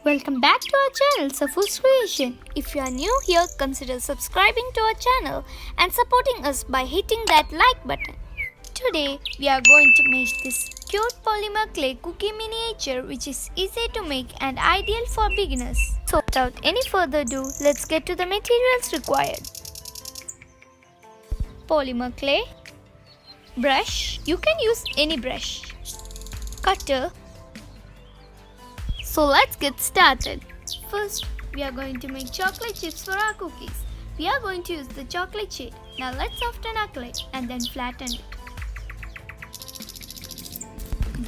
Welcome back to our channel Safu's Creation. If you are new here, consider subscribing to our channel and supporting us by hitting that like button. Today we are going to make this cute polymer clay cookie miniature which is easy to make and ideal for beginners. So without any further ado, let's get to the materials required. Polymer clay, brush, you can use any brush, cutter. So let's get started. First, we are going to make chocolate chips for our cookies. We are going to use the chocolate shade. Now let's soften our clay and then flatten it.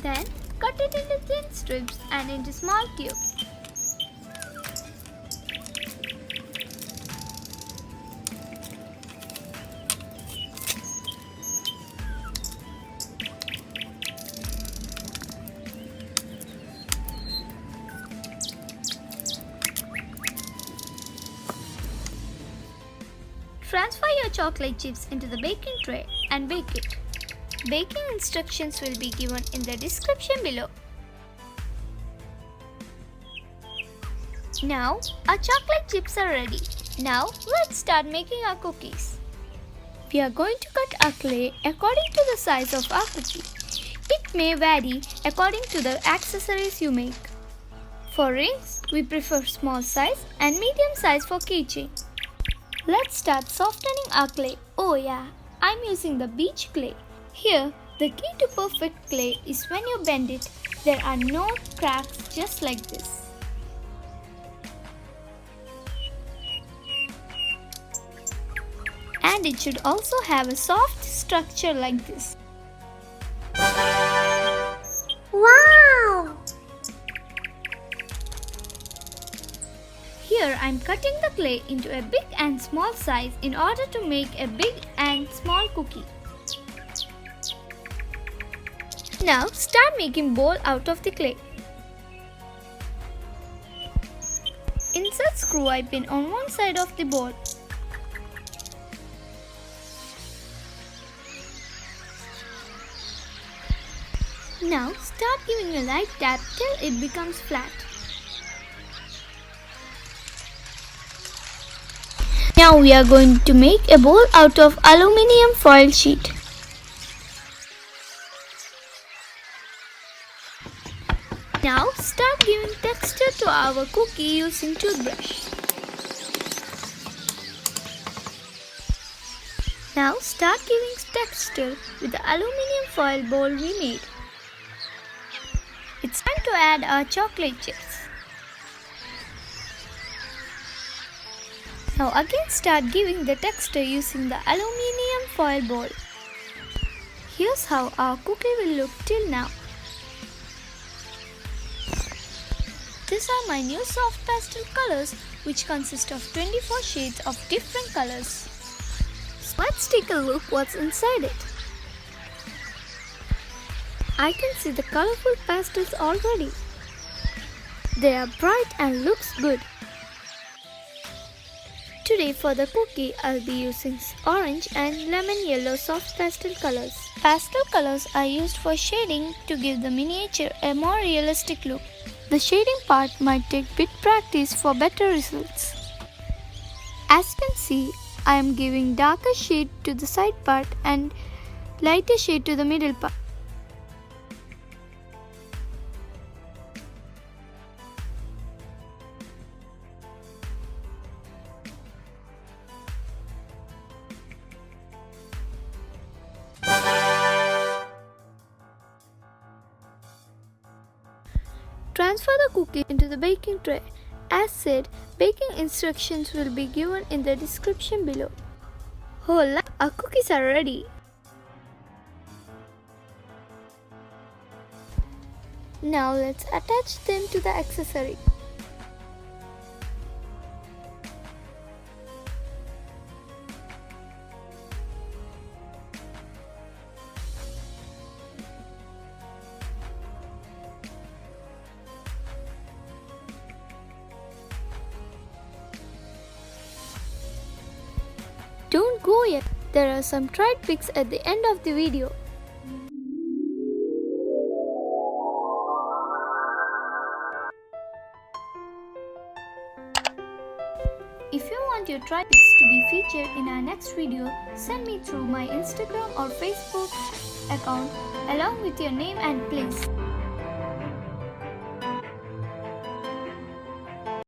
Then cut it into thin strips and into small cubes. Transfer your chocolate chips into the baking tray and bake it. Baking instructions will be given in the description below. Now our chocolate chips are ready. Now let's start making our cookies. We are going to cut our clay according to the size of our cookie. It may vary according to the accessories you make. For rings, we prefer small size and medium size for keychain. Let's start softening our clay. Oh yeah, I'm using the beach clay. Here, the key to perfect clay is when you bend it, there are no cracks just like this. And it should also have a soft structure like this. Wow! Here I am cutting the clay into a big and small size in order to make a big and small cookie. Now start making bowl out of the clay. Insert screw eye pin on one side of the bowl. Now start giving a light tap till it becomes flat. Now we are going to make a bowl out of aluminium foil sheet. Now start giving texture to our cookie using toothbrush. Now start giving texture with the aluminium foil bowl we made. It's time to add our chocolate chips. Now again start giving the texture using the aluminium foil bowl. Here's how our cookie will look till now. These are my new soft pastel colors which consist of 24 shades of different colors. So let's take a look what's inside it. I can see the colorful pastels already. They are bright and looks good. Today for the cookie, I'll be using orange and lemon yellow soft pastel colors. Pastel colors are used for shading to give the miniature a more realistic look. The shading part might take bit practice for better results. As you can see, I am giving darker shade to the side part and lighter shade to the middle part. Transfer the cookie into the baking tray. As said, baking instructions will be given in the description below. Hola, our cookies are ready. Now let's attach them to the accessory. Don't go yet, there are some tried pics at the end of the video. If you want your try pics to be featured in our next video, send me through my Instagram or Facebook account along with your name and place.